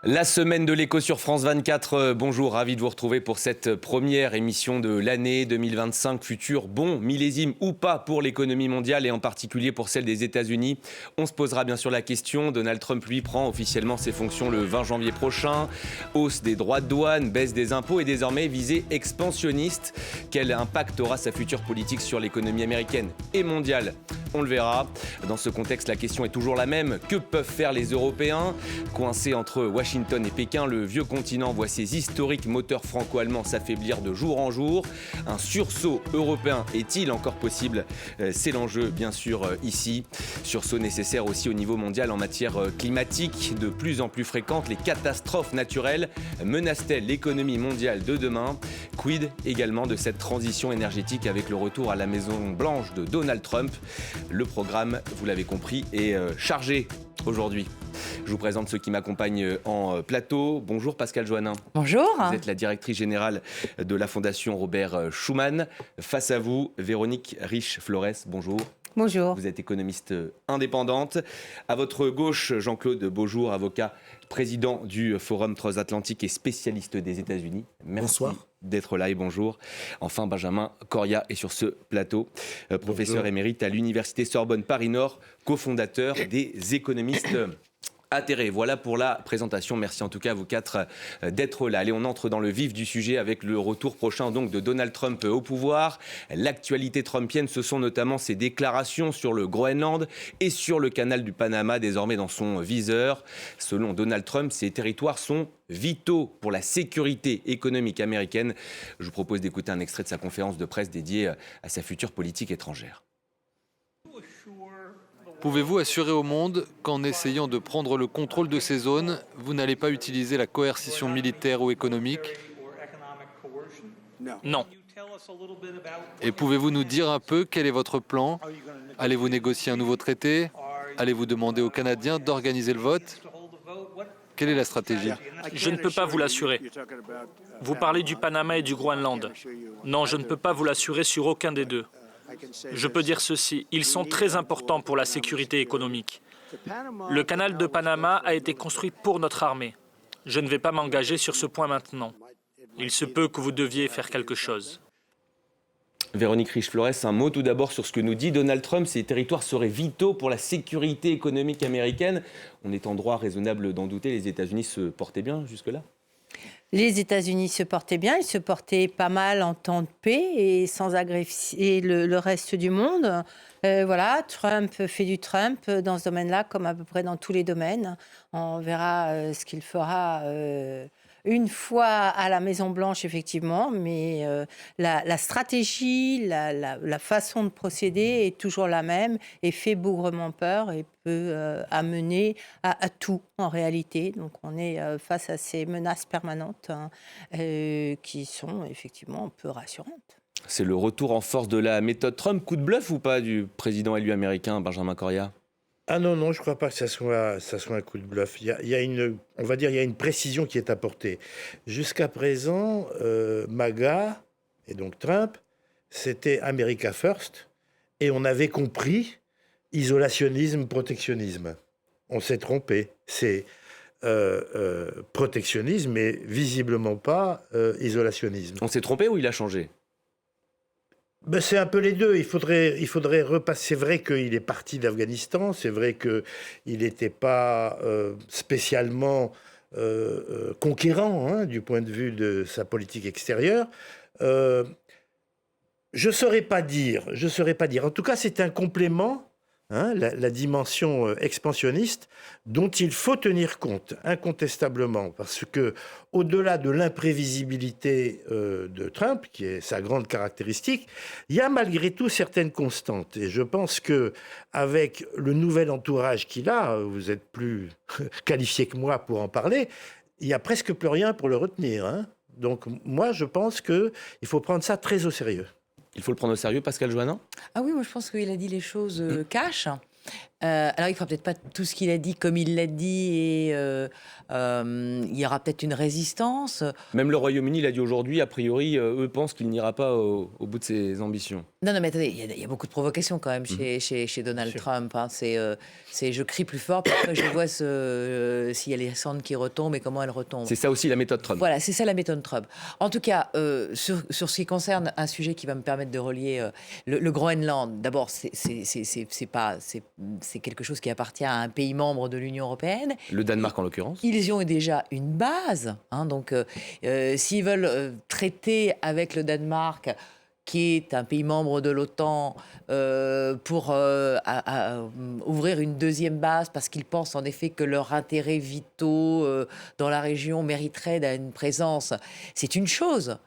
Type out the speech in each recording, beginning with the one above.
La semaine de l'écho sur France 24, bonjour, ravi de vous retrouver pour cette première émission de l'année 2025, futur bon millésime ou pas pour l'économie mondiale et en particulier pour celle des États-Unis. On se posera bien sûr la question, Donald Trump lui prend officiellement ses fonctions le 20 janvier prochain, hausse des droits de douane, baisse des impôts et désormais visée expansionniste. Quel impact aura sa future politique sur l'économie américaine et mondiale ? On le verra. Dans ce contexte, la question est toujours la même. Que peuvent faire les Européens ? Coincés entre Washington et Pékin, le vieux continent voit ses historiques moteurs franco-allemands s'affaiblir de jour en jour. Un sursaut européen est-il encore possible ? C'est l'enjeu, bien sûr, ici. Sursaut nécessaire aussi au niveau mondial en matière climatique. De plus en plus fréquentes, les catastrophes naturelles menacent-elles l'économie mondiale de demain ? Quid également de cette transition énergétique avec le retour à la Maison-Blanche de Donald Trump ? Le programme, vous l'avez compris, est chargé aujourd'hui. Je vous présente ceux qui m'accompagnent en plateau. Bonjour Pascale Joannin. Bonjour. Vous êtes la directrice générale de la Fondation Robert Schuman. Face à vous, Véronique Riche-Flores. Bonjour. Bonjour. Vous êtes économiste indépendante. À votre gauche, Jean-Claude Beaujour, avocat, président du Forum transatlantique et spécialiste des États-Unis. Merci d'être là et bonjour. Enfin, Benjamin Coria est sur ce plateau, professeur émérite à l'Université Sorbonne Paris-Nord, cofondateur des économistes atterré. Voilà pour la présentation. Merci en tout cas à vous quatre d'être là. Allez, on entre dans le vif du sujet avec le retour prochain donc de Donald Trump au pouvoir. L'actualité trumpienne, ce sont notamment ses déclarations sur le Groenland et sur le canal du Panama, désormais dans son viseur. Selon Donald Trump, ces territoires sont vitaux pour la sécurité économique américaine. Je vous propose d'écouter un extrait de sa conférence de presse dédiée à sa future politique étrangère. Pouvez-vous assurer au monde qu'en essayant de prendre le contrôle de ces zones, vous n'allez pas utiliser la coercition militaire ou économique ? Non. Et pouvez-vous nous dire un peu quel est votre plan ? Allez-vous négocier un nouveau traité ? Allez-vous demander aux Canadiens d'organiser le vote ? Quelle est la stratégie ? Je ne peux pas vous l'assurer. Vous parlez du Panama et du Groenland. Non, je ne peux pas vous l'assurer sur aucun des deux. Je peux dire ceci, ils sont très importants pour la sécurité économique. Le canal de Panama a été construit pour notre armée. Je ne vais pas m'engager sur ce point maintenant. Il se peut que vous deviez faire quelque chose. Véronique Riche-Flores, un mot tout d'abord sur ce que nous dit Donald Trump. Ces territoires seraient vitaux pour la sécurité économique américaine. On est en droit raisonnable d'en douter. Les États-Unis se portaient bien jusque-là ? Les États-Unis se portaient bien, ils se portaient pas mal en temps de paix et sans agresser le reste du monde. Voilà, Trump fait du Trump dans ce domaine-là, comme à peu près dans tous les domaines. On verra ce qu'il fera une fois à la Maison-Blanche, effectivement, mais la stratégie, la façon de procéder est toujours la même et fait bougrement peur et peut amener à tout, en réalité. Donc, on est face à ces menaces permanentes qui sont effectivement peu rassurantes. C'est le retour en force de la méthode Trump. Coup de bluff ou pas du président élu américain, Benjamin Coria ? Ah non, je ne crois pas que ça soit un coup de bluff. Il y a une précision qui est apportée. Jusqu'à présent, MAGA, et donc Trump, c'était America First, et on avait compris isolationnisme, protectionnisme. On s'est trompé. C'est protectionnisme, mais visiblement pas isolationnisme. On s'est trompé ou il a changé ? Ben c'est un peu les deux. Il faudrait repasser. C'est vrai qu'il est parti d'Afghanistan. C'est vrai qu'il n'était pas spécialement conquérant du point de vue de sa politique extérieure. Je ne saurais pas dire. En tout cas, c'est un complément. La dimension expansionniste dont il faut tenir compte incontestablement, parce que au-delà de l'imprévisibilité de Trump, qui est sa grande caractéristique, il y a malgré tout certaines constantes. Et je pense que avec le nouvel entourage qu'il a, vous êtes plus qualifié que moi pour en parler, il y a presque plus rien pour le retenir. Donc moi, je pense qu'il faut prendre ça très au sérieux. Il faut le prendre au sérieux, Pascale Joannin ? Ah oui, moi je pense qu'il a dit les choses cash. Alors, il ne fera peut-être pas tout ce qu'il a dit comme il l'a dit et il y aura peut-être une résistance. Même le Royaume-Uni l'a dit aujourd'hui, a priori, eux pensent qu'il n'ira pas au bout de ses ambitions. Non, mais attendez, il y a beaucoup de provocations quand même chez Donald Trump. Hein. C'est je crie plus fort, puis après je vois s'il y a les cendres qui retombent et comment elles retombent. C'est ça aussi la méthode Trump. Voilà, c'est ça la méthode Trump. En tout cas, sur ce qui concerne un sujet qui va me permettre de relier le Groenland, d'abord, c'est quelque chose qui appartient à un pays membre de l'Union européenne. Le Danemark en l'occurrence. Ils ont déjà une base. Hein, donc, s'ils veulent traiter avec le Danemark, qui est un pays membre de l'OTAN, pour ouvrir une deuxième base, parce qu'ils pensent en effet que leurs intérêts vitaux dans la région mériteraient d'une présence, c'est une chose.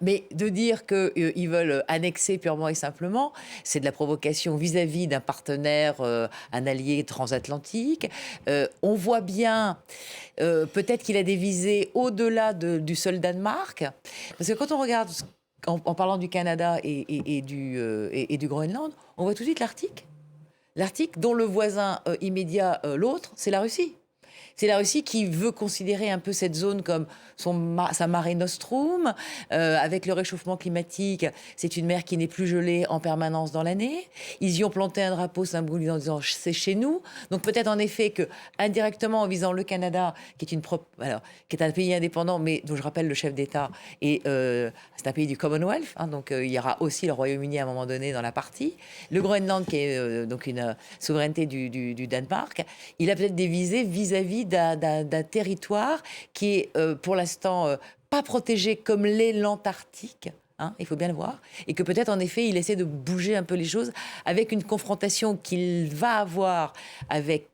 Mais de dire qu'ils veulent annexer purement et simplement, c'est de la provocation vis-à-vis d'un partenaire, un allié transatlantique. On voit bien, peut-être qu'il a des visées au-delà du seul Danemark. Parce que quand on regarde, en parlant du Canada et du Groenland, on voit tout de suite l'Arctique. L'Arctique, dont le voisin immédiat, l'autre, c'est la Russie. C'est la Russie qui veut considérer un peu cette zone comme sa Mare Nostrum. Avec le réchauffement climatique, c'est une mer qui n'est plus gelée en permanence dans l'année. Ils y ont planté un drapeau symbolique en disant « c'est chez nous ». Donc peut-être en effet que indirectement en visant le Canada, qui est un pays indépendant, mais dont je rappelle le chef d'État, et c'est un pays du Commonwealth, hein, donc il y aura aussi le Royaume-Uni à un moment donné dans la partie. Le Groenland, qui est donc une souveraineté du Danemark, il a peut-être des visées vis-à-vis d'un territoire qui est pour l'instant pas protégé comme l'est l'Antarctique. Hein, il faut bien le voir. Et que peut-être, en effet, il essaie de bouger un peu les choses avec une confrontation qu'il va avoir avec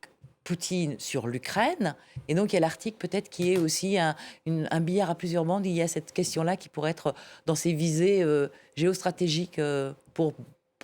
Poutine sur l'Ukraine. Et donc, il y a l'Arctique, peut-être, qui est aussi un billard à plusieurs bandes. Il y a cette question-là qui pourrait être dans ses visées géostratégiques pour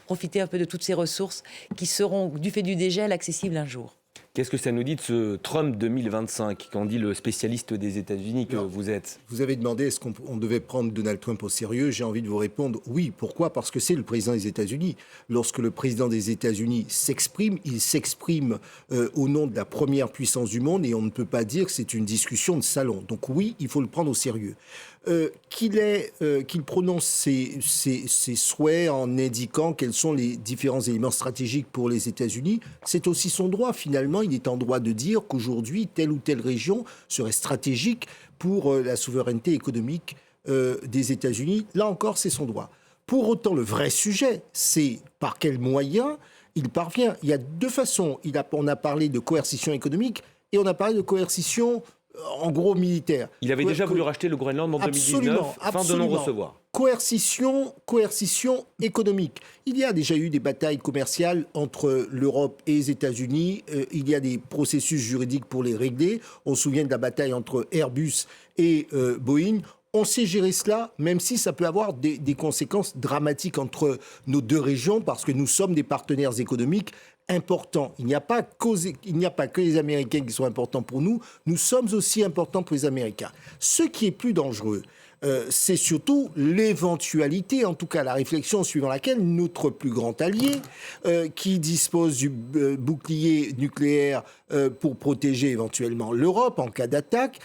profiter un peu de toutes ces ressources qui seront, du fait du dégel, accessibles un jour. Qu'est-ce que ça nous dit de ce Trump 2025, qu'en dit le spécialiste des États-Unis que vous êtes? Vous avez demandé est-ce qu'on devait prendre Donald Trump au sérieux. J'ai envie de vous répondre oui. Pourquoi? Parce que c'est le président des États-Unis. Lorsque le président des États-Unis s'exprime, il s'exprime au nom de la première puissance du monde et on ne peut pas dire que c'est une discussion de salon. Donc oui, il faut le prendre au sérieux. Qu'il prononce ses souhaits en indiquant quels sont les différents éléments stratégiques pour les États-Unis, c'est aussi son droit. Finalement, il est en droit de dire qu'aujourd'hui, telle ou telle région serait stratégique pour la souveraineté économique des États-Unis. Là encore, c'est son droit. Pour autant, le vrai sujet, c'est par quels moyens il parvient. Il y a deux façons. On a parlé de coercition économique et on a parlé de coercition en gros militaire. Il avait déjà voulu racheter le Groenland en 2019, fin de non-recevoir. Coercition économique. Il y a déjà eu des batailles commerciales entre l'Europe et les États-Unis. Il y a des processus juridiques pour les régler. On se souvient de la bataille entre Airbus et Boeing. On sait gérer cela, même si ça peut avoir des conséquences dramatiques entre nos deux régions, parce que nous sommes des partenaires économiques importants. Il n'y a pas que les Américains qui sont importants pour nous, nous sommes aussi importants pour les Américains. Ce qui est plus dangereux, c'est surtout l'éventualité, en tout cas la réflexion suivant laquelle notre plus grand allié, qui dispose du bouclier nucléaire pour protéger éventuellement l'Europe en cas d'attaque,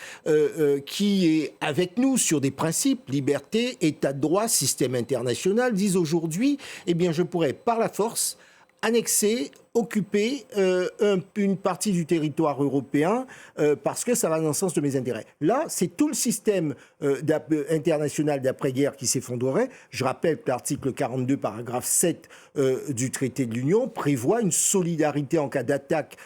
qui est avec nous sur des principes, liberté, état de droit, système international, disent aujourd'hui, eh bien je pourrais par la force annexer, occuper une partie du territoire européen parce que ça va dans le sens de mes intérêts. Là, c'est tout le système international d'après-guerre qui s'effondrerait. Je rappelle que l'article 42, paragraphe 7 du traité de l'Union prévoit une solidarité en cas d'attaque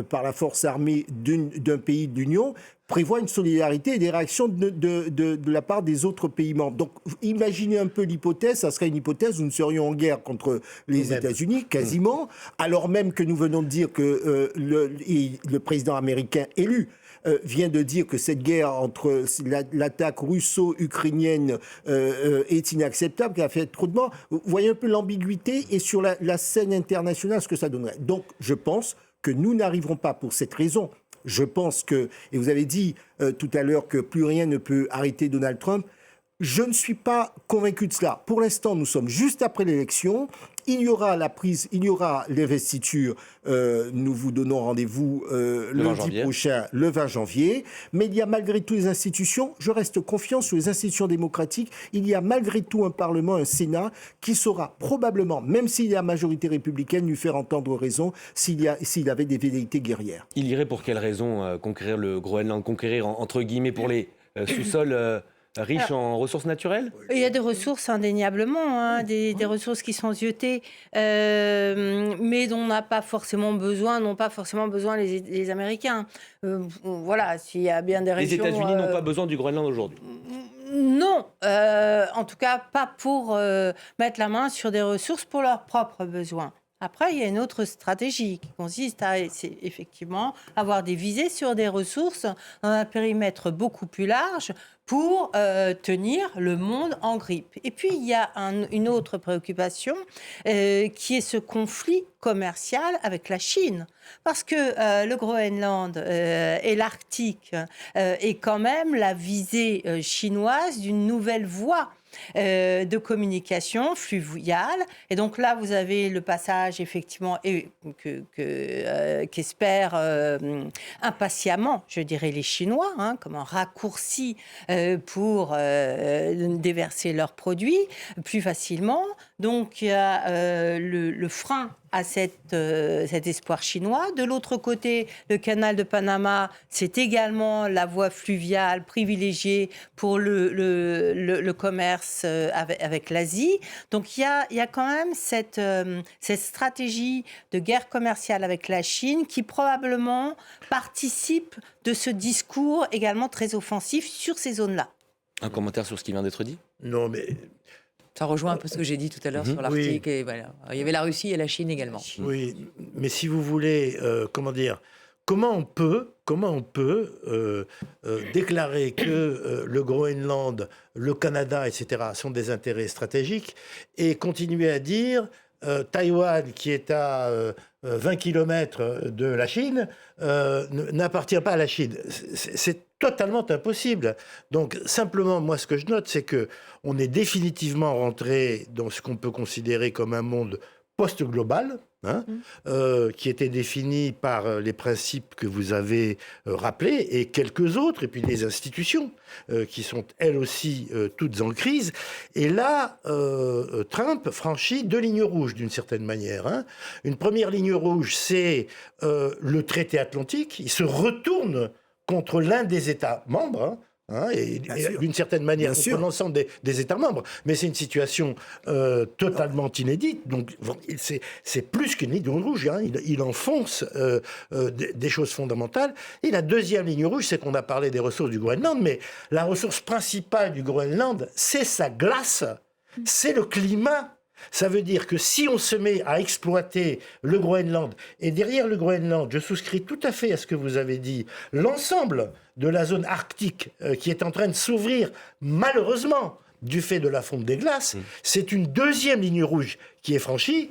par la force armée d'un pays de l'Union, prévoit une solidarité et des réactions de la part des autres pays membres. Donc, imaginez un peu l'hypothèse, ça serait une hypothèse où nous serions en guerre contre les États-Unis, quasiment, alors même que nous venons de dire que le président américain élu vient de dire que cette guerre entre l'attaque russo-ukrainienne est inacceptable, qu'elle a fait trop de morts. Vous voyez un peu l'ambiguïté et sur la scène internationale, ce que ça donnerait. Donc, je pense que nous n'arriverons pas pour cette raison. Je pense que, et vous avez dit tout à l'heure que plus rien ne peut arrêter Donald Trump, Je ne suis pas convaincu de cela. Pour l'instant, nous sommes juste après l'élection. Il y aura l'investiture. Nous vous donnons rendez-vous lundi prochain, le 20 janvier. Mais il y a malgré tout les institutions. Je reste confiant sur les institutions démocratiques. Il y a malgré tout un Parlement, un Sénat qui saura probablement, même s'il y a majorité républicaine, lui faire entendre raison s'il avait des velléités guerrières. Il irait pour quelle raison conquérir le Groenland, conquérir entre guillemets pour les sous-sols riches en ressources naturelles? Il y a des ressources indéniablement, des ressources qui sont zioutées, mais dont n'ont pas forcément besoin les Américains. Voilà, s'il y a bien des régions... Les États-Unis n'ont pas besoin du Groenland aujourd'hui? Non, en tout cas pas pour mettre la main sur des ressources pour leurs propres besoins. Après, il y a une autre stratégie qui consiste à effectivement avoir des visées sur des ressources dans un périmètre beaucoup plus large pour tenir le monde en grippe. Et puis, il y a une autre préoccupation qui est ce conflit commercial avec la Chine. Parce que le Groenland et l'Arctique est quand même la visée chinoise d'une nouvelle voie de communication fluviale. Et donc là, vous avez le passage, effectivement, qu'espèrent impatiemment, je dirais, les Chinois, comme un raccourci pour déverser leurs produits plus facilement. Donc, il y a le frein à cet espoir chinois. De l'autre côté, le canal de Panama, c'est également la voie fluviale privilégiée pour le commerce avec l'Asie. Donc il y a quand même cette stratégie de guerre commerciale avec la Chine qui probablement participe de ce discours également très offensif sur ces zones-là. Un commentaire sur ce qui vient d'être dit? Non, mais... Ça rejoint un peu ce que j'ai dit tout à l'heure sur l'Arctique. Oui. Et voilà. Il y avait la Russie et la Chine également. Oui, mais si vous voulez, comment on peut déclarer que le Groenland, le Canada, etc. sont des intérêts stratégiques et continuer à dire Taïwan, qui est à 20 km de la Chine, n'appartient pas à la Chine. C'est totalement impossible. Donc, simplement, moi, ce que je note, c'est que on est définitivement rentré dans ce qu'on peut considérer comme un monde post-global, qui était défini par les principes que vous avez rappelés et quelques autres, et puis les institutions qui sont elles aussi toutes en crise. Et là, Trump franchit deux lignes rouges d'une certaine manière. Une première ligne rouge, c'est le traité atlantique. Il se retourne contre l'un des États membres, et d'une certaine manière contre l'ensemble des États membres. Mais c'est une situation totalement inédite. Donc c'est plus qu'une ligne rouge. Il enfonce des choses fondamentales. Et la deuxième ligne rouge, c'est qu'on a parlé des ressources du Groenland, mais la ressource principale du Groenland, c'est sa glace, c'est le climat. Ça veut dire que si on se met à exploiter le Groenland, et derrière le Groenland, je souscris tout à fait à ce que vous avez dit, l'ensemble de la zone arctique qui est en train de s'ouvrir, malheureusement, du fait de la fonte des glaces, c'est une deuxième ligne rouge qui est franchie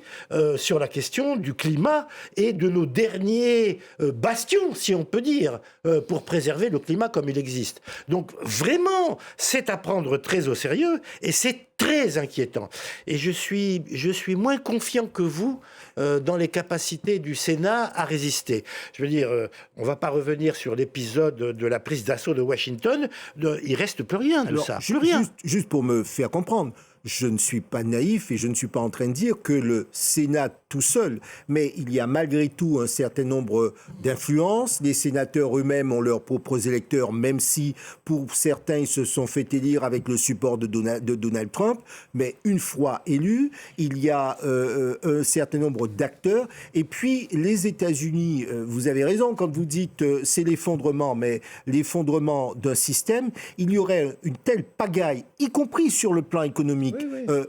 sur la question du climat et de nos derniers bastions, si on peut dire, pour préserver le climat comme il existe. Donc vraiment, c'est à prendre très au sérieux et c'est très inquiétant. Et je suis moins confiant que vous dans les capacités du Sénat à résister. Je veux dire, on ne va pas revenir sur l'épisode de la prise d'assaut de Washington. Il reste plus rien de ça. Plus rien. Juste pour me faire comprendre, je ne suis pas naïf et je ne suis pas en train de dire que le Sénat tout seul, mais il y a malgré tout un certain nombre d'influences. Les sénateurs eux-mêmes ont leurs propres électeurs, même si pour certains ils se sont fait élire avec le support de Donald Trump. Mais une fois élus, il y a un certain nombre d'acteurs. Et puis les États-Unis, vous avez raison quand vous dites c'est l'effondrement, mais l'effondrement d'un système, il y aurait une telle pagaille, y compris sur le plan économique,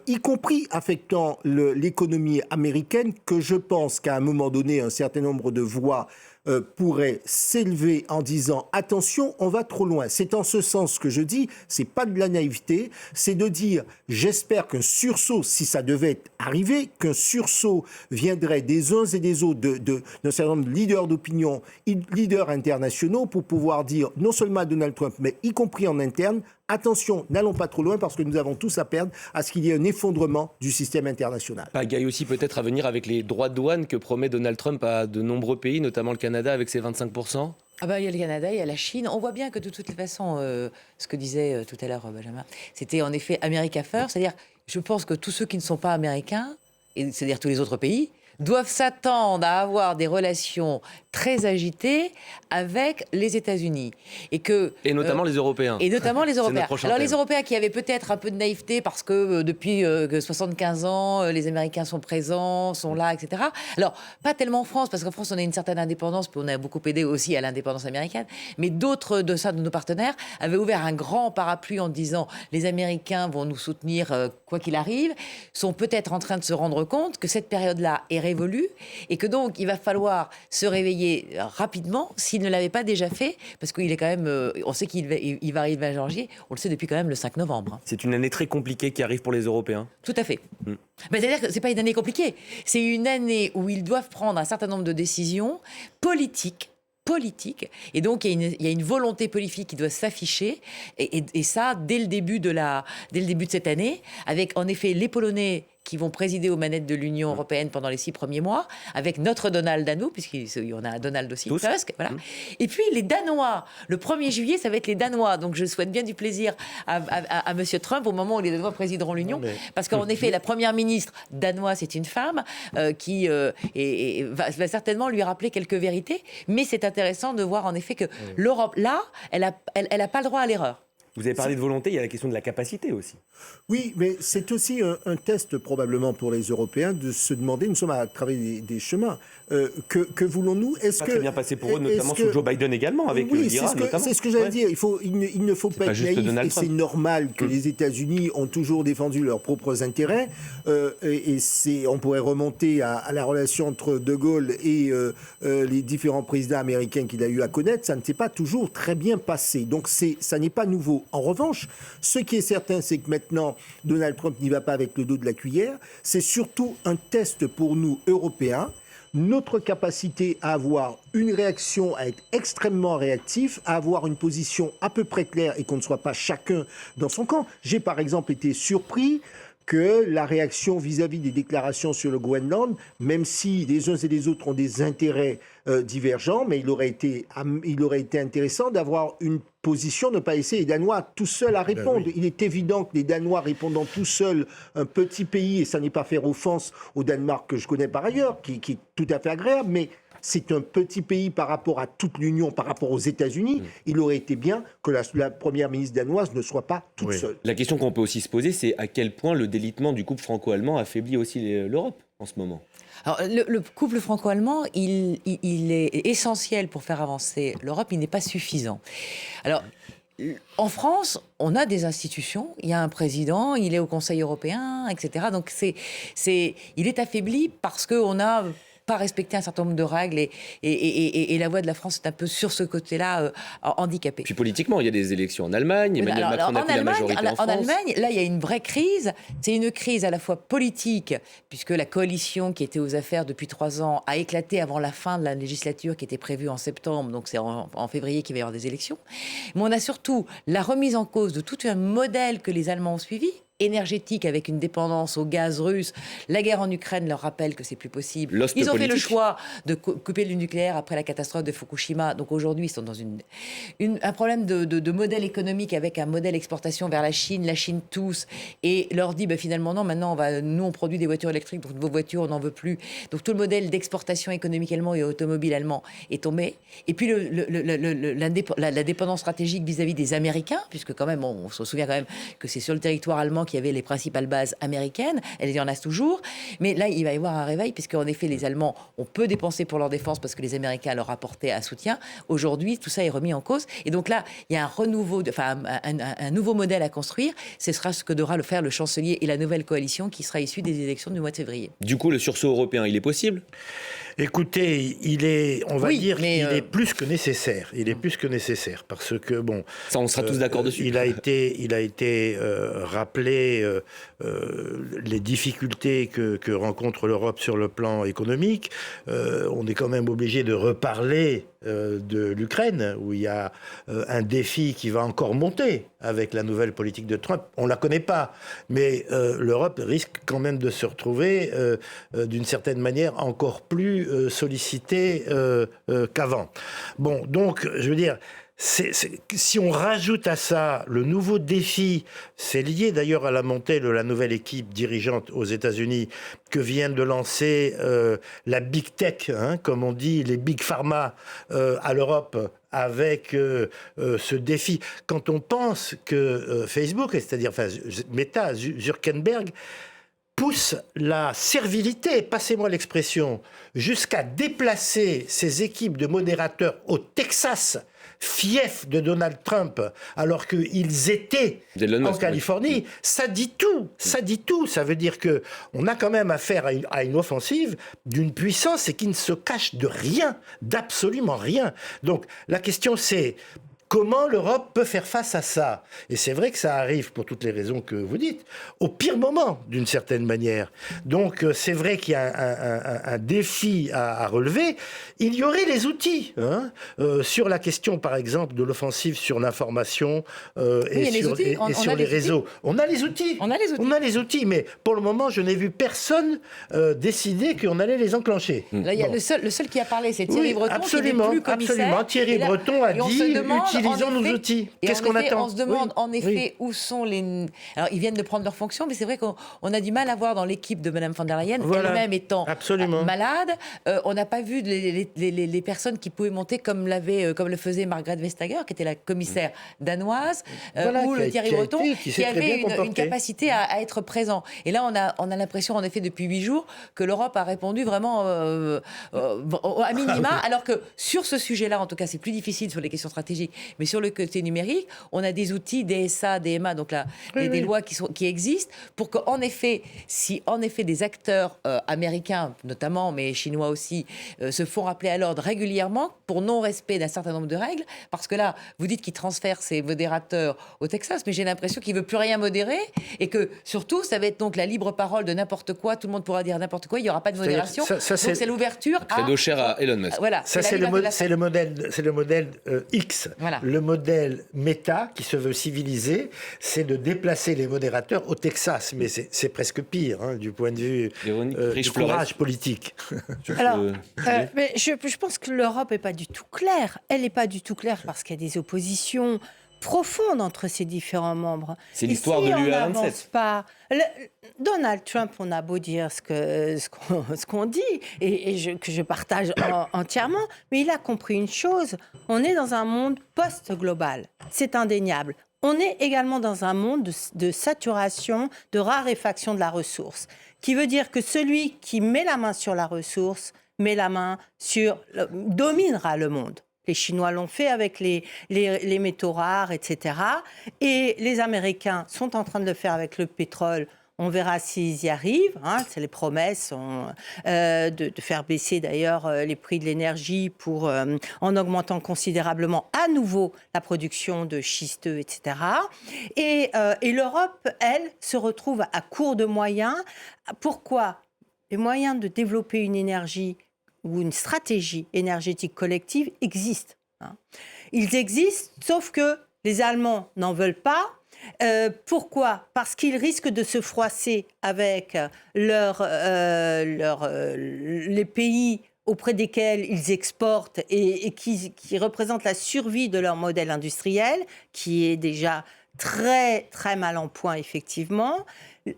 y compris affectant l'économie américaine, que je pense qu'à un moment donné, un certain nombre de voix pourrait s'élever en disant attention, on va trop loin. C'est en ce sens que je dis, c'est pas de la naïveté, c'est de dire j'espère qu'un sursaut, si ça devait arriver, qu'un sursaut viendrait des uns et des autres, d'un certain nombre de leaders d'opinion, leaders internationaux, pour pouvoir dire non seulement à Donald Trump, mais y compris en interne, attention, n'allons pas trop loin parce que nous avons tous à perdre à ce qu'il y ait un effondrement du système international. Pagaille aussi peut-être à venir avec les droits de douane que promet Donald Trump à de nombreux pays, notamment le Canada avec ses 25%. Ah bah, il y a le Canada, il y a la Chine. On voit bien que de toute façon, ce que disait tout à l'heure Benjamin, c'était en effet America First. C'est-à-dire, je pense que tous ceux qui ne sont pas américains, et c'est-à-dire tous les autres pays, doivent s'attendre à avoir des relations très agitées avec les États-Unis. Et notamment les Européens. Et notamment les Européens. Alors les thème. Européens qui avaient peut-être un peu de naïveté parce que depuis que 75 ans, les Américains sont présents, sont là, etc. Alors, pas tellement en France, parce qu'en France, on a une certaine indépendance, puis on a beaucoup aidé aussi à l'indépendance américaine, mais d'autres de nos partenaires avaient ouvert un grand parapluie en disant les Américains vont nous soutenir quoi qu'il arrive, sont peut-être en train de se rendre compte que cette période-là est révolue et que donc il va falloir se réveiller rapidement s'il ne l'avait pas déjà fait, parce qu'il est quand même, on sait qu'il va arriver à janvier, on le sait depuis quand même le 5 novembre. C'est une année très compliquée qui arrive pour les Européens. Tout à fait. Ben, c'est-à-dire que c'est pas une année compliquée, c'est une année où ils doivent prendre un certain nombre de décisions politiques, et donc il y a une volonté politique qui doit s'afficher, et ça dès le début de cette année, avec en effet les Polonais qui vont présider aux manettes de l'Union européenne pendant les 6 premiers mois, avec notre Donald à nous, puisqu'il y en a un Donald aussi, Tusk, voilà. Et puis les Danois, le 1er juillet, ça va être les Danois, donc je souhaite bien du plaisir à Monsieur Trump au moment où les Danois présideront l'Union, parce qu'en effet, la première ministre danoise, c'est une femme qui va certainement lui rappeler quelques vérités, mais c'est intéressant de voir en effet que l'Europe, là, elle a pas le droit à l'erreur. Vous avez parlé de volonté, il y a la question de la capacité aussi. Oui, mais c'est aussi un test probablement pour les Européens de se demander, nous sommes à travers des chemins, que voulons-nous? Est-ce que bien passé pour eux, notamment sous Joe Biden également, avec l'Iran notamment. C'est ce que j'allais dire. Il ne faut pas être naïf, et c'est normal que les États-Unis ont toujours défendu leurs propres intérêts. On pourrait remonter à la relation entre De Gaulle et les différents présidents américains qu'il a eu à connaître. Ça ne s'est pas toujours très bien passé. Donc ça n'est pas nouveau. En revanche, ce qui est certain, c'est que maintenant, Donald Trump n'y va pas avec le dos de la cuillère. C'est surtout un test pour nous, Européens, notre capacité à avoir une réaction, à être extrêmement réactif, à avoir une position à peu près claire et qu'on ne soit pas chacun dans son camp. J'ai par exemple été surpris que la réaction vis-à-vis des déclarations sur le Groenland, même si les uns et les autres ont des intérêts divergents, mais il aurait été intéressant d'avoir une position, ne pas laisser les Danois tout seuls à répondre. Ben oui. Il est évident que les Danois répondant tout seuls, un petit pays, et ça n'est pas faire offense au Danemark que je connais par ailleurs, qui est tout à fait agréable, mais c'est un petit pays par rapport à toute l'Union, par rapport aux États-Unis. Il aurait été bien que la première ministre danoise ne soit pas toute seule. La question qu'on peut aussi se poser, c'est à quel point le délitement du couple franco-allemand affaiblit aussi l'Europe en ce moment. Alors, le couple franco-allemand, il est essentiel pour faire avancer l'Europe, il n'est pas suffisant. Alors, en France, on a des institutions, il y a un président, il est au Conseil européen, etc. Donc, il est affaibli parce qu'on a pas respecter un certain nombre de règles et la voix de la France est un peu sur ce côté-là handicapée. Puis politiquement, il y a des élections en Allemagne, Emmanuel Macron n'a plus la majorité en France. En Allemagne, là, il y a une vraie crise. C'est une crise à la fois politique, puisque la coalition qui était aux affaires depuis 3 ans a éclaté avant la fin de la législature qui était prévue en septembre, donc c'est en février qu'il va y avoir des élections. Mais on a surtout la remise en cause de tout un modèle que les Allemands ont suivi, énergétique avec une dépendance au gaz russe. La guerre en Ukraine leur rappelle que c'est plus possible. Ils ont fait le choix de couper le nucléaire après la catastrophe de Fukushima. Donc aujourd'hui, ils sont dans un problème de modèle économique avec un modèle exportation vers la Chine tous, et leur dit finalement non, maintenant nous on produit des voitures électriques, donc vos voitures on n'en veut plus. Donc tout le modèle d'exportation économique allemand et automobile allemand est tombé. Et puis la dépendance stratégique vis-à-vis des Américains, puisque quand même on se souvient quand même que c'est sur le territoire allemand temps qu'il y avait les principales bases américaines. Il y en a toujours. Mais là, il va y avoir un réveil, puisqu'en effet, les Allemands, on peut dépenser pour leur défense parce que les Américains leur apportaient un soutien. Aujourd'hui, tout ça est remis en cause. Et donc là, il y a un nouveau modèle à construire. Ce sera ce que devra le faire le chancelier et la nouvelle coalition qui sera issue des élections du mois de février. Du coup, le sursaut européen, il est possible ? Écoutez, il est plus que nécessaire. Il est plus que nécessaire parce que bon. Ça, on sera tous d'accord dessus. Il a été rappelé les difficultés que rencontre l'Europe sur le plan économique. On est quand même obligé de reparler de l'Ukraine, où il y a un défi qui va encore monter avec la nouvelle politique de Trump. On la connaît pas, mais l'Europe risque quand même de se retrouver d'une certaine manière encore plus sollicitée qu'avant. Bon, donc, je veux dire, si on rajoute à ça le nouveau défi, c'est lié d'ailleurs à la montée de la nouvelle équipe dirigeante aux États-Unis que vient de lancer la Big Tech, comme on dit, les Big Pharma à l'Europe, avec ce défi. Quand on pense que Facebook, c'est-à-dire Meta, Zuckerberg, pousse la servilité, passez-moi l'expression, jusqu'à déplacer ses équipes de modérateurs au Texas, fief de Donald Trump, alors qu'ils étaient en Californie, ça dit tout. Ça veut dire qu'on a quand même affaire à une offensive d'une puissance et qui ne se cache de rien, d'absolument rien. Donc la question c'est... Comment l'Europe peut faire face à ça ? Et c'est vrai que ça arrive, pour toutes les raisons que vous dites, au pire moment, d'une certaine manière. Donc, c'est vrai qu'il y a un défi à relever. Il y aurait les outils, sur la question, par exemple, de l'offensive sur l'information et sur les réseaux. On a les outils. On a les outils, mais pour le moment, je n'ai vu personne décider qu'on allait les enclencher. Là, il y a le seul qui a parlé, c'est Thierry Breton, qui n'est plus commissaire. Absolument. Thierry Breton a dit... Utilisons nos outils. Qu'est-ce qu'on attend ? On se demande où sont les... Alors, ils viennent de prendre leurs fonctions, mais c'est vrai qu'on a du mal à voir dans l'équipe de Mme von der Leyen, elle-même étant malade. On n'a pas vu les personnes qui pouvaient monter comme le faisait Margrethe Vestager, qui était la commissaire danoise, ou le Thierry Breton, qui avait une capacité à être présent. Et là, on a l'impression, en effet, depuis 8 jours, que l'Europe a répondu vraiment à minima, alors que sur ce sujet-là, en tout cas, c'est plus difficile sur les questions stratégiques. Mais sur le côté numérique, on a des outils, DSA, DMA, donc là, des lois qui existent pour qu'en effet, si en effet des acteurs américains notamment, mais chinois aussi, se font rappeler à l'ordre régulièrement pour non-respect d'un certain nombre de règles, parce que là, vous dites qu'ils transfèrent ces modérateurs au Texas, mais j'ai l'impression qu'ils ne veulent plus rien modérer et que surtout, ça va être donc la libre parole de n'importe quoi, tout le monde pourra dire n'importe quoi, il n'y aura pas de modération. Donc c'est l'ouverture à... Credo cher à Elon Musk. Voilà, ça, c'est le modèle X. Voilà. Le modèle Meta, qui se veut civilisé, c'est de déplacer les modérateurs au Texas. Mais c'est presque pire, du point de vue du courage politique. Alors, mais je pense que l'Europe n'est pas du tout claire. Elle n'est pas du tout claire parce qu'il y a des oppositions profondes entre ces différents membres. C'est l'histoire de l'UE à 27. Donald Trump, on a beau dire ce qu'on dit, que je partage entièrement, mais il a compris une chose, on est dans un monde post-global, c'est indéniable. On est également dans un monde de saturation, de raréfaction de la ressource, qui veut dire que celui qui met la main sur la ressource, dominera le monde. Les Chinois l'ont fait avec les métaux rares, etc. Et les Américains sont en train de le faire avec le pétrole. On verra s'ils y arrivent. C'est les promesses de faire baisser d'ailleurs les prix de l'énergie en augmentant considérablement à nouveau la production de schisteux, etc. Et l'Europe, elle, se retrouve à court de moyens. Pourquoi ? Les moyens de développer une énergie ou une stratégie énergétique collective existent. Ils existent, sauf que les Allemands n'en veulent pas. Pourquoi ? Parce qu'ils risquent de se froisser avec les pays auprès desquels ils exportent et qui représentent la survie de leur modèle industriel, qui est déjà très, très mal en point, effectivement.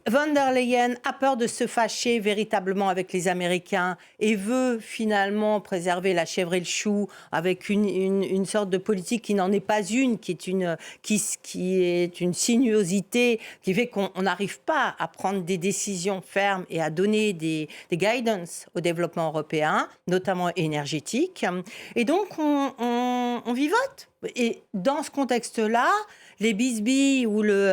Von der Leyen a peur de se fâcher véritablement avec les Américains et veut finalement préserver la chèvre et le chou avec une sorte de politique qui n'en est pas une, qui est une sinuosité qui fait qu'on n'arrive pas à prendre des décisions fermes et à donner des guidance au développement européen, notamment énergétique. Et donc, on vivote. Et dans ce contexte-là, les bisbilles ou le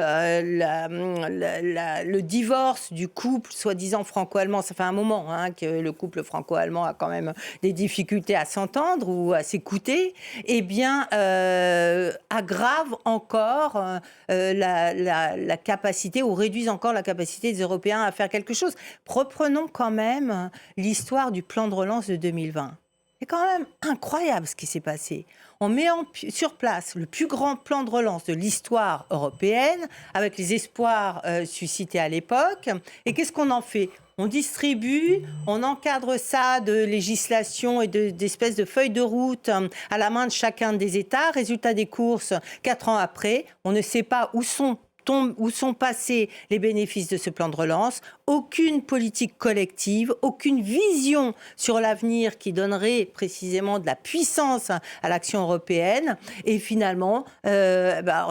divorce du couple soi-disant franco-allemand, ça fait un moment que le couple franco-allemand a quand même des difficultés à s'entendre ou à s'écouter, eh bien, aggrave encore la capacité ou réduisent encore la capacité des Européens à faire quelque chose. Reprenons quand même l'histoire du plan de relance de 2020. C'est quand même incroyable ce qui s'est passé. On met sur place le plus grand plan de relance de l'histoire européenne, avec les espoirs suscités à l'époque. Et qu'est-ce qu'on en fait ? On distribue, on encadre ça de législation et d'espèces de feuilles de route à la main de chacun des États. Résultat des courses, 4 ans après, on ne sait pas où sont passés les bénéfices de ce plan de relance, aucune politique collective, aucune vision sur l'avenir qui donnerait précisément de la puissance à l'action européenne. Et finalement,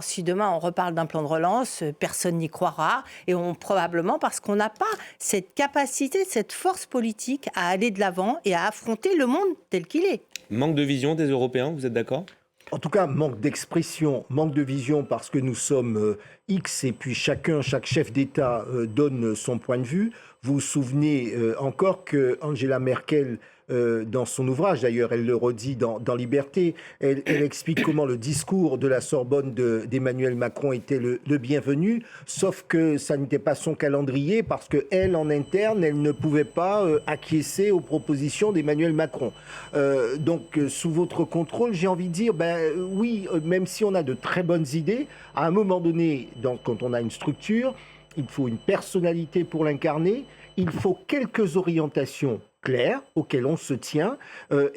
si demain on reparle d'un plan de relance, personne n'y croira. Et probablement parce qu'on n'a pas cette capacité, cette force politique à aller de l'avant et à affronter le monde tel qu'il est. Manque de vision des Européens, vous êtes d'accord ? En tout cas, manque d'expression, manque de vision parce que nous sommes X et puis chaque chef d'État donne son point de vue. Vous vous souvenez encore que Angela Merkel, dans son ouvrage, d'ailleurs, elle le redit dans Liberté, elle explique comment le discours de la Sorbonne d'Emmanuel Macron était le bienvenu, sauf que ça n'était pas son calendrier parce qu'elle, en interne, elle ne pouvait pas acquiescer aux propositions d'Emmanuel Macron. Donc, sous votre contrôle, j'ai envie de dire, oui, même si on a de très bonnes idées, à un moment donné, quand on a une structure, il faut une personnalité pour l'incarner, il faut quelques orientations claires auxquelles on se tient,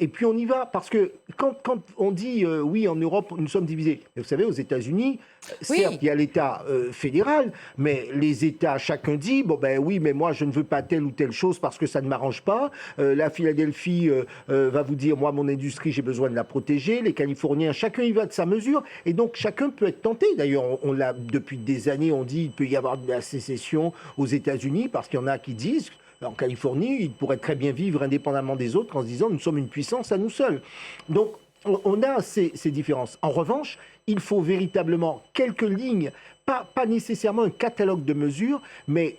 et puis on y va. Parce que quand on dit, oui, en Europe, nous sommes divisés. Vous savez, aux États-Unis, certes, il y a l'État fédéral, mais les États, chacun dit, oui, mais moi, je ne veux pas telle ou telle chose parce que ça ne m'arrange pas. La Philadelphie va vous dire, moi, mon industrie, j'ai besoin de la protéger. Les Californiens, chacun y va de sa mesure. Et donc, chacun peut être tenté. D'ailleurs, on l'a depuis des années, on dit, il peut y avoir de la sécession aux États-Unis parce qu'il y en a qui disent, en Californie, ils pourraient très bien vivre indépendamment des autres en se disant, nous sommes une puissance à nous seuls. Donc, on a ces différences. En revanche, il faut véritablement quelques lignes, pas nécessairement un catalogue de mesures, mais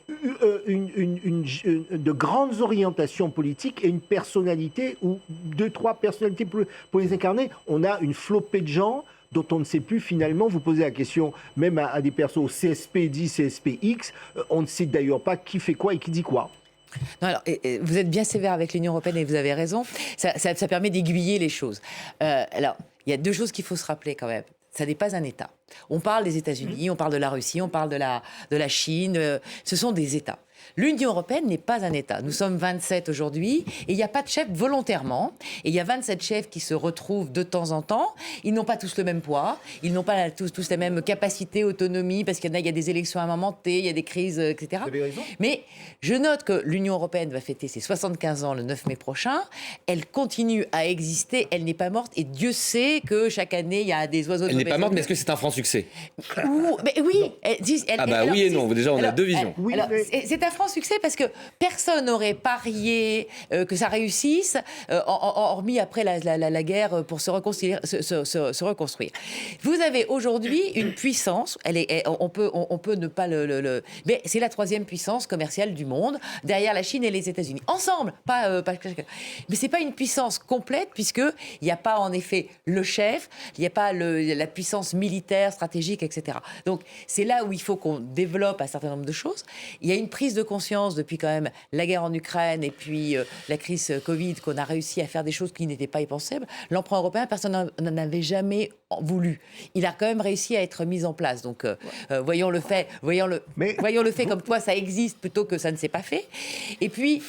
de grandes orientations politiques et une personnalité ou 2-3 personnalités pour les incarner. On a une flopée de gens dont on ne sait plus finalement, vous posez la question même à des personnes au CSP 10, CSP X, on ne sait d'ailleurs pas qui fait quoi et qui dit quoi. Non, alors, vous êtes bien sévère avec l'Union européenne et vous avez raison. Ça permet d'aiguiller les choses. Alors, il y a 2 choses qu'il faut se rappeler quand même. Ça n'est pas un État. On parle des États-Unis, on parle de la Russie, on parle de la Chine. Ce sont des États. L'Union européenne n'est pas un État. Nous sommes 27 aujourd'hui et il n'y a pas de chef volontairement. Et il y a 27 chefs qui se retrouvent de temps en temps. Ils n'ont pas tous le même poids. Ils n'ont pas tous la même capacité, autonomie, parce qu'il y a des élections à un moment T, il y a des crises, etc. Vous avez raison. Mais je note que l'Union européenne va fêter ses 75 ans le 9 mai prochain. Elle continue à exister. Elle n'est pas morte. Et Dieu sait que chaque année, il y a des oiseaux de Elle n'est pas morte, mais est-ce que c'est un franc succès ? Oui. Oui et non. Déjà, on a 2 visions. C'est un franc succès parce que personne n'aurait parié que ça réussisse, hormis après la guerre pour se reconstruire. Vous avez aujourd'hui une puissance, on peut ne pas mais c'est la 3e puissance commerciale du monde, derrière la Chine et les États-Unis. Ensemble, pas mais c'est pas une puissance complète puisqu'il n'y a pas en effet le chef, il n'y a pas la puissance militaire, stratégique, etc. Donc c'est là où il faut qu'on développe un certain nombre de choses. Il y a une prise de conscience depuis quand même la guerre en Ukraine et puis la crise Covid qu'on a réussi à faire des choses qui n'étaient pas impensables. L'emprunt européen, personne n'en avait jamais voulu. Il a quand même réussi à être mis en place. Donc voyons le fait comme quoi ça existe plutôt que ça ne s'est pas fait. Et puis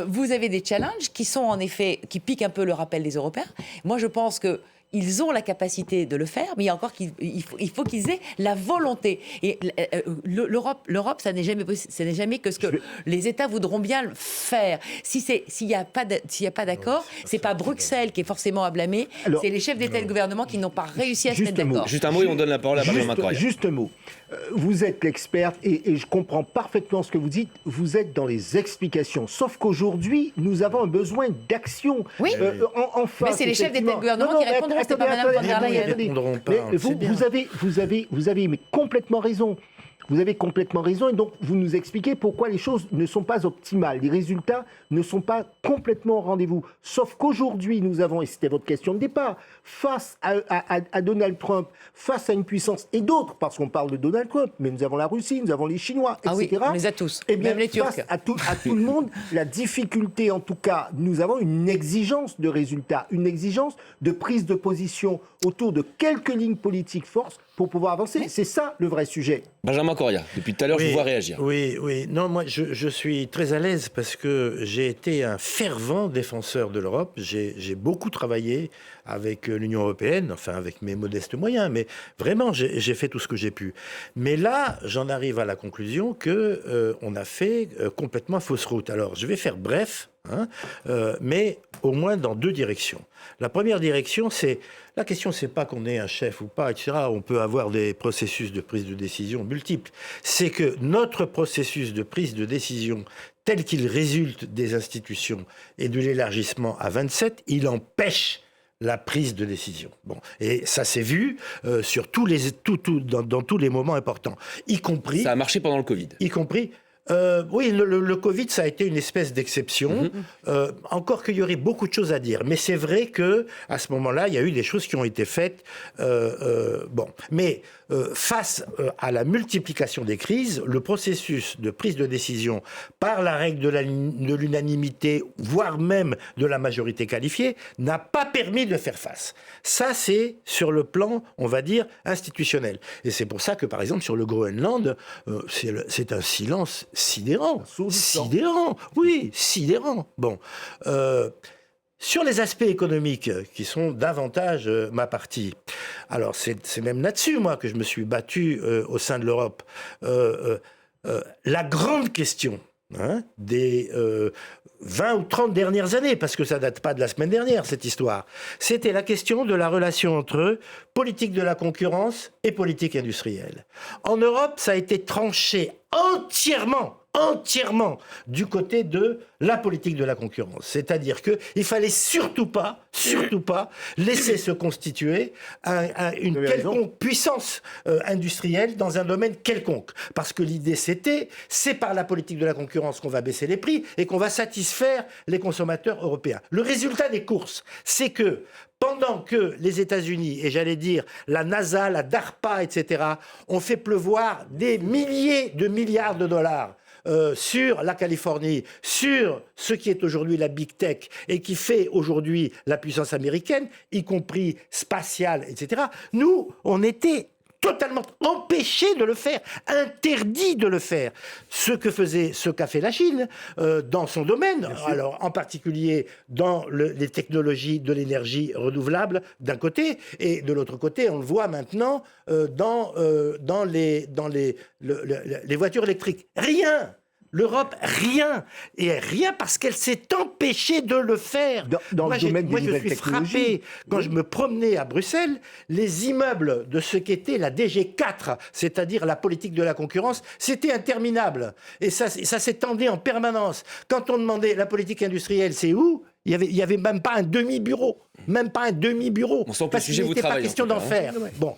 vous avez des challenges qui sont en effet, qui piquent un peu le rappel des Européens. Moi je pense que ils ont la capacité de le faire, mais il faut qu'ils aient la volonté. Et l'Europe, ça n'est jamais que ce que les États voudront bien faire. S'il n'y a pas d'accord, c'est pas Bruxelles qui est forcément à blâmer, c'est les chefs d'État et de gouvernement qui n'ont pas réussi à se mettre d'accord. Juste un mot et on donne la parole à Benjamin Correa. Juste un mot. Vous êtes l'experte et je comprends parfaitement ce que vous dites. Vous êtes dans les explications. Sauf qu'aujourd'hui, nous avons un besoin d'action. Oui. En face, mais c'est les chefs d'État et de gouvernement qui répondront, c'est pas Mme von der Leyen. Vous avez mais complètement raison. Vous avez complètement raison et donc vous nous expliquez pourquoi les choses ne sont pas optimales. Les résultats ne sont pas complètement au rendez-vous. Sauf qu'aujourd'hui, nous avons, et c'était votre question de départ, face à Donald Trump, face à une puissance, et d'autres, parce qu'on parle de Donald Trump, mais nous avons la Russie, nous avons les Chinois, etc. Ah oui, on les a tous, et bien, même les Turcs. Face à tout le monde, la difficulté, en tout cas, nous avons une exigence de résultats, une exigence de prise de position autour de quelques lignes politiques fortes pour pouvoir avancer. Oui. C'est ça le vrai sujet. Benjamin Correa, depuis tout à l'heure, je vous vois réagir. Oui. Non, moi, je suis très à l'aise parce que j'ai été un fervent défenseur de l'Europe. J'ai beaucoup travaillé avec l'Union européenne, enfin avec mes modestes moyens, mais vraiment, j'ai fait tout ce que j'ai pu. Mais là, j'en arrive à la conclusion que on a fait complètement fausse route. Alors, je vais faire bref, mais au moins dans deux directions. La première direction, c'est la question, c'est pas qu'on ait un chef ou pas, etc. On peut avoir des processus de prise de décision multiples. C'est que notre processus de prise de décision, tel qu'il résulte des institutions et de l'élargissement à 27, il empêche la prise de décision. Bon, et ça s'est vu sur dans tous les moments importants, y compris. Ça a marché pendant le Covid. Y compris. Oui, le Covid, ça a été une espèce d'exception. Encore qu'il y aurait beaucoup de choses à dire. Mais c'est vrai que à ce moment-là, il y a eu des choses qui ont été faites. Mais face à la multiplication des crises, le processus de prise de décision par la règle de l'unanimité, voire même de la majorité qualifiée, n'a pas permis de faire face. Ça, c'est sur le plan, on va dire, institutionnel. Et c'est pour ça que, par exemple, sur le Groenland, c'est un silence sidérant. Oui, sidérant. Bon. Sur les aspects économiques, qui sont davantage ma partie, alors c'est même là-dessus, moi, que je me suis battu au sein de l'Europe. La grande question des 20 ou 30 dernières années, parce que ça date pas de la semaine dernière, cette histoire, c'était la question de la relation entre politique de la concurrence et politique industrielle. En Europe, ça a été tranché entièrement du côté de la politique de la concurrence. C'est-à-dire qu'il fallait surtout pas laisser se constituer une quelconque puissance industrielle dans un domaine quelconque. Parce que l'idée c'est par la politique de la concurrence qu'on va baisser les prix et qu'on va satisfaire les consommateurs européens. Le résultat des courses, c'est que pendant que les États-Unis, et j'allais dire la NASA, la DARPA, etc., ont fait pleuvoir des milliers de milliards de dollars sur la Californie, sur ce qui est aujourd'hui la Big Tech et qui fait aujourd'hui la puissance américaine, y compris spatiale, etc., nous, on était totalement empêchés de le faire, interdit de le faire. Ce qu'a fait la Chine dans son domaine, alors en particulier dans les technologies de l'énergie renouvelable d'un côté, et de l'autre côté, on le voit maintenant dans les voitures électriques. Rien. L'Europe, rien. Et rien parce qu'elle s'est empêchée de le faire. Dans le domaine des nouvelles technologies. Moi, je suis frappé. Quand je me promenais à Bruxelles, les immeubles de ce qu'était la DG4, c'est-à-dire la politique de la concurrence, c'était interminable. Et ça s'étendait en permanence. Quand on demandait la politique industrielle, c'est où ? Il y avait même pas un demi-bureau. Même pas un demi-bureau. On sent que parce le sujet qu'il vous n'était pas travaille. question d'en faire. Bon.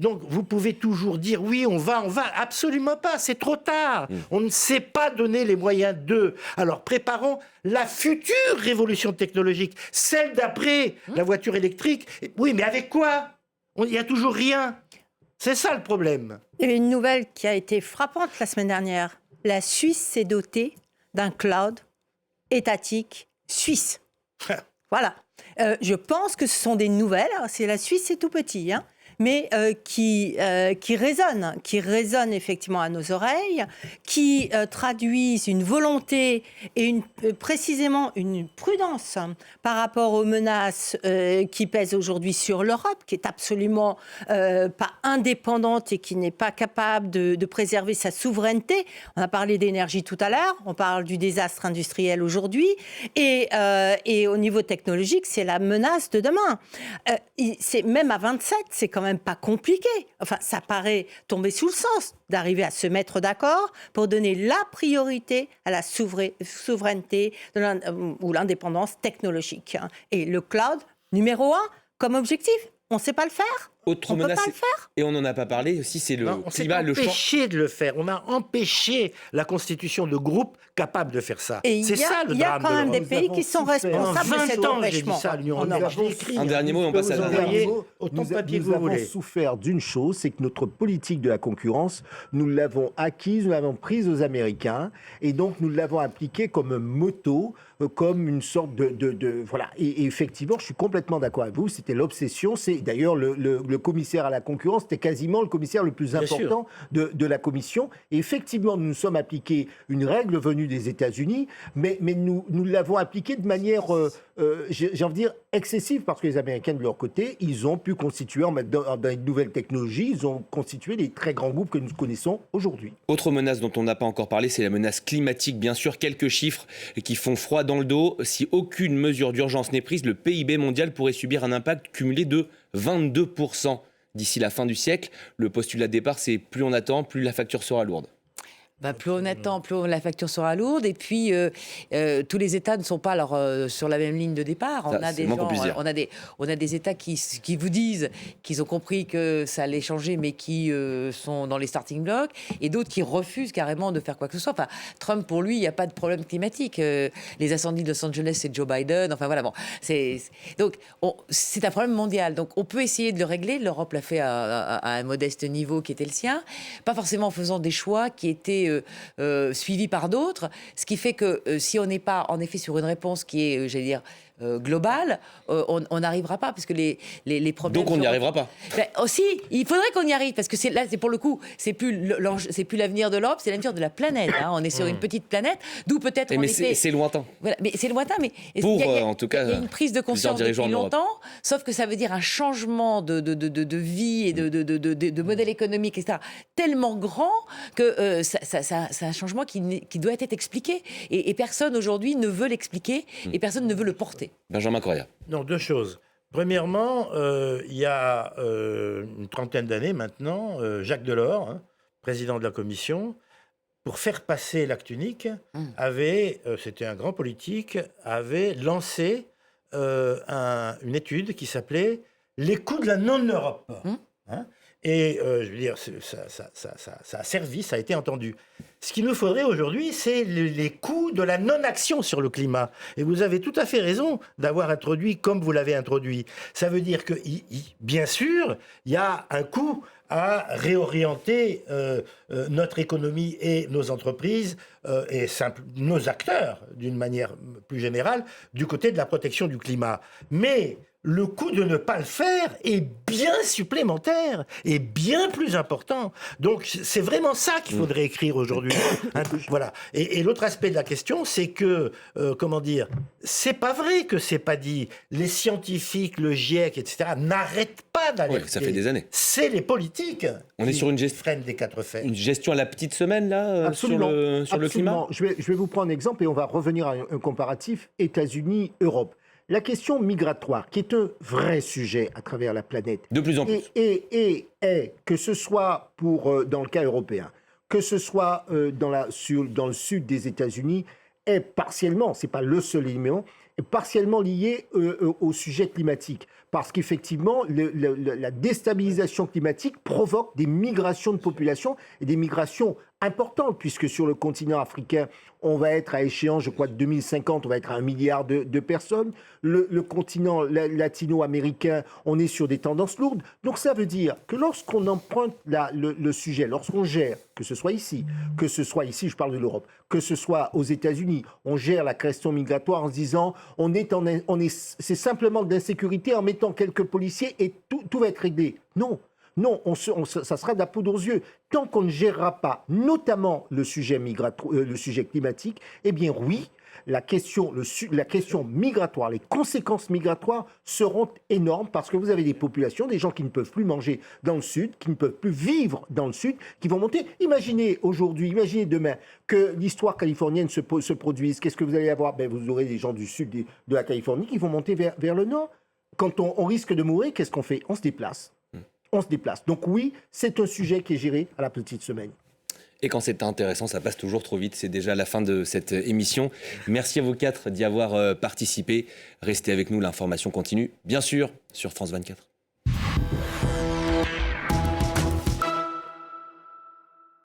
Donc, vous pouvez toujours dire oui, on va. Absolument pas. C'est trop tard. On ne sait pas donner les moyens d'eux. Alors, préparons la future révolution technologique. Celle d'après la voiture électrique. Oui, mais avec quoi ? Il n'y a toujours rien. C'est ça le problème. Il y avait une nouvelle qui a été frappante la semaine dernière. La Suisse s'est dotée d'un cloud étatique suisse. Voilà. Je pense que ce sont des nouvelles. Alors, c'est la Suisse, c'est tout petit, mais qui résonnent effectivement à nos oreilles, qui traduisent une volonté et précisément une prudence par rapport aux menaces qui pèsent aujourd'hui sur l'Europe, qui est absolument pas indépendante et qui n'est pas capable de préserver sa souveraineté. On a parlé d'énergie tout à l'heure, on parle du désastre industriel aujourd'hui, et au niveau technologique, c'est la menace de demain. Même à 27, c'est quand même pas compliqué. Enfin, ça paraît tomber sous le sens d'arriver à se mettre d'accord pour donner la priorité à la souveraineté ou l'indépendance technologique. Et le cloud, numéro 1, comme objectif, on ne sait pas le faire. Autre on ne peut menace, pas le faire. et on n'en a pas parlé aussi, c'est le climat, le champ. On s'est empêché de le faire. On a empêché la constitution de groupes capables de faire ça. Et c'est ça le drame. Il y a quand même des pays qui sont responsables de cet empêchement. Un dernier mot et on passe à la autant de papier que nous vous avons voulez. souffert d'une chose, c'est que notre politique de la concurrence, nous l'avons acquise, nous l'avons prise aux Américains, et donc nous l'avons appliquée comme moto, comme une sorte de voilà. Et effectivement, je suis complètement d'accord avec vous. C'était l'obsession. C'est d'ailleurs le commissaire à la concurrence, c'était quasiment le commissaire le plus important de la Commission. Et effectivement, nous nous sommes appliqués une règle venue des États-Unis, mais nous l'avons appliquée de manière, j'ai envie de dire, excessive, parce que les Américains, de leur côté, ils ont pu constituer, dans les nouvelles technologies, ils ont constitué des très grands groupes que nous connaissons aujourd'hui. Autre menace dont on n'a pas encore parlé, c'est la menace climatique. Bien sûr, quelques chiffres qui font froid dans le dos. Si aucune mesure d'urgence n'est prise, le PIB mondial pourrait subir un impact cumulé de 22% d'ici la fin du siècle. Le postulat de départ, c'est plus on attend, plus la facture sera lourde. Plus on attend, plus la facture sera lourde. Et puis, tous les États ne sont pas sur la même ligne de départ. On a des États qui vous disent qu'ils ont compris que ça allait changer, mais qui sont dans les starting blocks, et d'autres qui refusent carrément de faire quoi que ce soit. Enfin, Trump, pour lui, il n'y a pas de problème climatique. Les incendies de Los Angeles, c'est Joe Biden. Enfin, voilà, bon. Donc, c'est un problème mondial. Donc, on peut essayer de le régler. L'Europe l'a fait à un modeste niveau qui était le sien. Pas forcément en faisant des choix qui étaient suivi par d'autres, ce qui fait que si on n'est pas en effet sur une réponse qui est, j'allais dire, globale, on n'arrivera pas, parce que les problèmes... Donc on n'y arrivera pas. Aussi, il faudrait qu'on y arrive, parce que là, c'est pour le coup, c'est plus l'avenir de l'Europe, c'est l'avenir de la planète. Hein. On est sur une petite planète, d'où peut-être... Mais c'est lointain. Voilà, mais c'est lointain, mais en tout cas, il y a une prise de conscience depuis longtemps, sauf que ça veut dire un changement de vie et de modèle économique, etc., tellement grand que c'est un changement qui doit être expliqué. Et personne aujourd'hui ne veut l'expliquer, et personne ne veut le porter. Benjamin Correa. Non, deux choses. Premièrement, il y a une trentaine d'années maintenant, Jacques Delors, président de la Commission, pour faire passer l'acte unique, c'était un grand politique, avait lancé une étude qui s'appelait « Les coûts de la non-Europe ». Et je veux dire, ça a servi, ça a été entendu. Ce qu'il nous faudrait aujourd'hui, c'est les coûts de la non-action sur le climat. Et vous avez tout à fait raison d'avoir introduit comme vous l'avez introduit. Ça veut dire que, bien sûr, il y a un coût à réorienter notre économie et nos entreprises et nos acteurs, d'une manière plus générale, du côté de la protection du climat. Mais le coût de ne pas le faire est bien supplémentaire et bien plus important. Donc, c'est vraiment ça qu'il faudrait écrire aujourd'hui. Voilà. Et l'autre aspect de la question, c'est que, c'est pas vrai que c'est pas dit. Les scientifiques, le GIEC, etc., n'arrêtent pas d'alerter. Ouais, ça fait des années. C'est les politiques qui sur une freinent des quatre fers. Une gestion à la petite semaine, là, sur le climat. Je vais vous prendre un exemple et on va revenir à un comparatif États-Unis-Europe. La question migratoire, qui est un vrai sujet à travers la planète. De plus en plus. Et que ce soit dans le cas européen, que ce soit dans le sud des États-Unis, est partiellement, ce n'est pas le seul élément, est partiellement lié au sujet climatique. Parce qu'effectivement, la déstabilisation climatique provoque des migrations de population et des migrations importantes, puisque sur le continent africain, on va être à échéance, je crois, de 2050, on va être à 1 milliard de personnes. Le continent latino-américain, on est sur des tendances lourdes. Donc ça veut dire que lorsqu'on emprunte le sujet, lorsqu'on gère, que ce soit ici, je parle de l'Europe, que ce soit aux États-Unis, on gère la question migratoire en se disant c'est simplement de l'insécurité en mettant quelques policiers et tout va être réglé. Non. Non, ça sera de la poudre aux yeux. Tant qu'on ne gérera pas, notamment le sujet climatique, eh bien oui, la question migratoire, les conséquences migratoires seront énormes parce que vous avez des populations, des gens qui ne peuvent plus manger dans le sud, qui ne peuvent plus vivre dans le sud, qui vont monter. Imaginez aujourd'hui, imaginez demain que l'histoire californienne se produise. Qu'est-ce que vous allez avoir? Vous aurez des gens du sud de la Californie qui vont monter vers le nord. Quand on risque de mourir, qu'est-ce qu'on fait? On se déplace. On se déplace. Donc oui, c'est un sujet qui est géré à la petite semaine. Et quand c'est intéressant, ça passe toujours trop vite. C'est déjà la fin de cette émission. Merci à vous quatre d'y avoir participé. Restez avec nous, l'information continue, bien sûr, sur France 24.